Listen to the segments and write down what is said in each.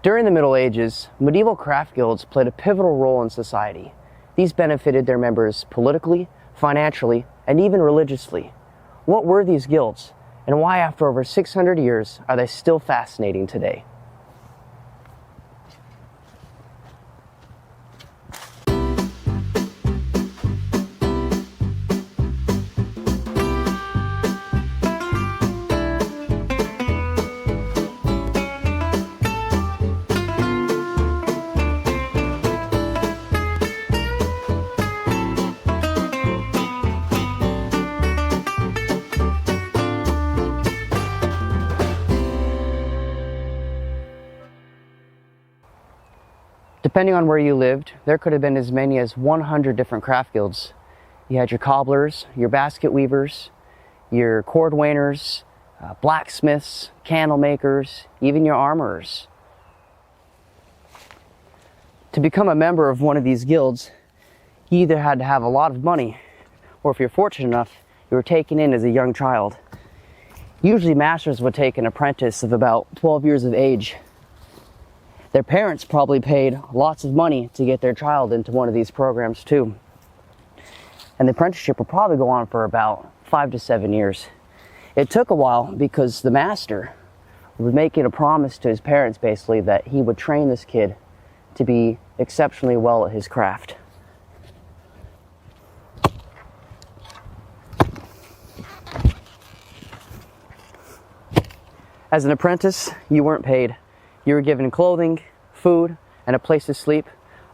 During the Middle Ages, medieval craft guilds played a pivotal role in society. These benefited their members politically, financially, and even religiously. What were these guilds, and why after over 600 years are they still fascinating today? Depending on where you lived, there could have been as many as 100 different craft guilds. You had your cobblers, your basket weavers, your cordwainers, blacksmiths, candle makers, even your armorers. To become a member of one of these guilds, you either had to have a lot of money, or if you're fortunate enough, you were taken in as a young child. Usually masters would take an apprentice of about 12 years of age. Their parents probably paid lots of money to get their child into one of these programs too. And the apprenticeship would probably go on for about 5 to 7 years. It took a while because the master was making a promise to his parents basically that he would train this kid to be exceptionally well at his craft. As an apprentice, you weren't paid. You were given clothing, food, and a place to sleep.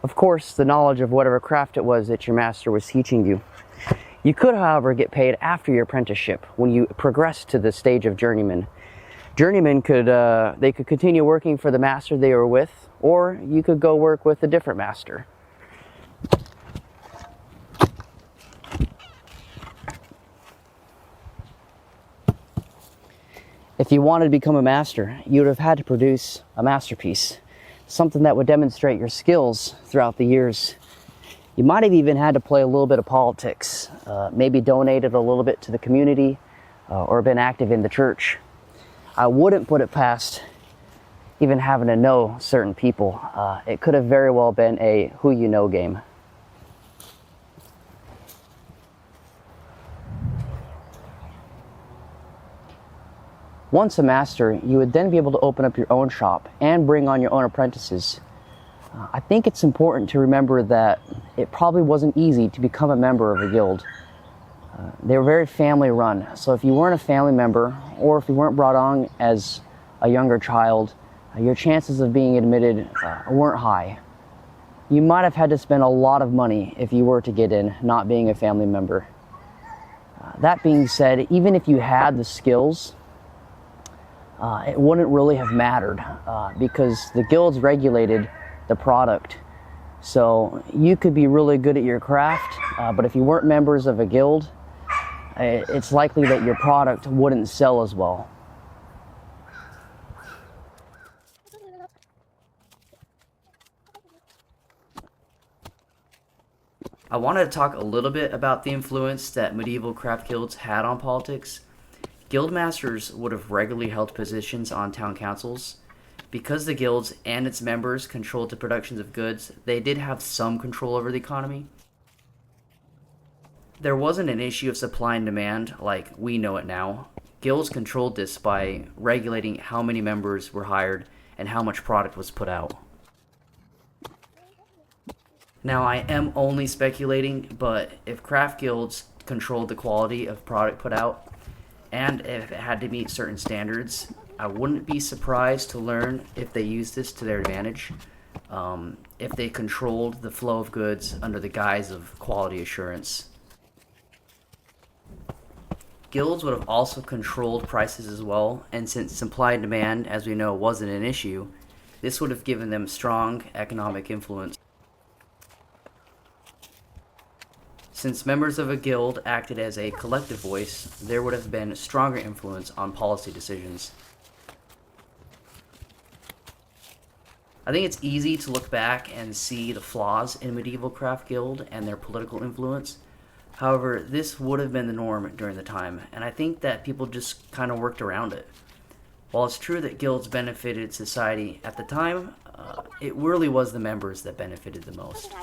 Of course, the knowledge of whatever craft it was that your master was teaching you. You could, however, get paid after your apprenticeship when you progressed to the stage of journeyman. Journeymen could continue working for the master they were with, or you could go work with a different master. If you wanted to become a master, you would have had to produce a masterpiece, something that would demonstrate your skills throughout the years. You might have even had to play a little bit of politics, maybe donated a little bit to the community, or been active in the church. I wouldn't put it past even having to know certain people. It could have very well been a who you know game. Once a master, you would then be able to open up your own shop and bring on your own apprentices. I think it's important to remember that it probably wasn't easy to become a member of a guild. They were very family run, so if you weren't a family member or if you weren't brought on as a younger child, your chances of being admitted weren't high. You might have had to spend a lot of money if you were to get in, not being a family member. That being said, even if you had the skills, it wouldn't really have mattered because the guilds regulated the product. So you could be really good at your craft, but if you weren't members of a guild, it's likely that your product wouldn't sell as well. I wanted to talk a little bit about the influence that medieval craft guilds had on politics. Guildmasters would have regularly held positions on town councils. Because the guilds and its members controlled the productions of goods, they did have some control over the economy. There wasn't an issue of supply and demand like we know it now. Guilds controlled this by regulating how many members were hired and how much product was put out. Now, I am only speculating, but if craft guilds controlled the quality of product put out, and if it had to meet certain standards, I wouldn't be surprised to learn if they used this to their advantage, if they controlled the flow of goods under the guise of quality assurance. Guilds would have also controlled prices as well, and since supply and demand, as we know, wasn't an issue, this would have given them strong economic influence. Since members of a guild acted as a collective voice, there would have been stronger influence on policy decisions. I think it's easy to look back and see the flaws in medieval craft guild and their political influence. However, this would have been the norm during the time, and I think that people just kind of worked around it. While it's true that guilds benefited society at the time, it really was the members that benefited the most.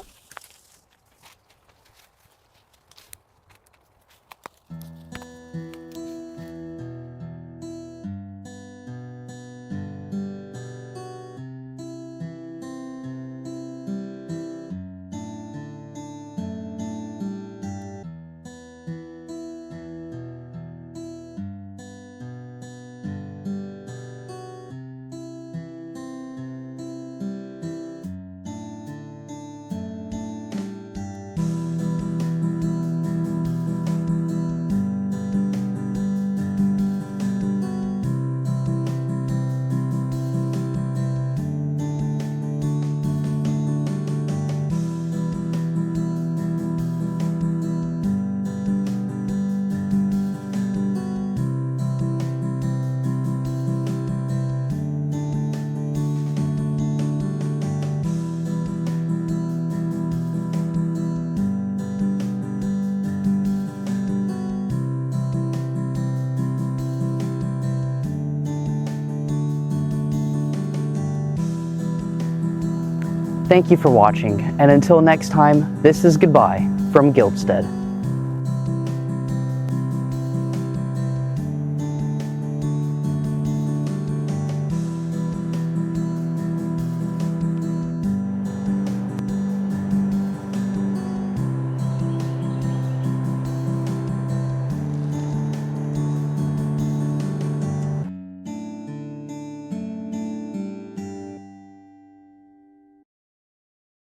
Thank you for watching, and until next time, this is goodbye from Guildstead.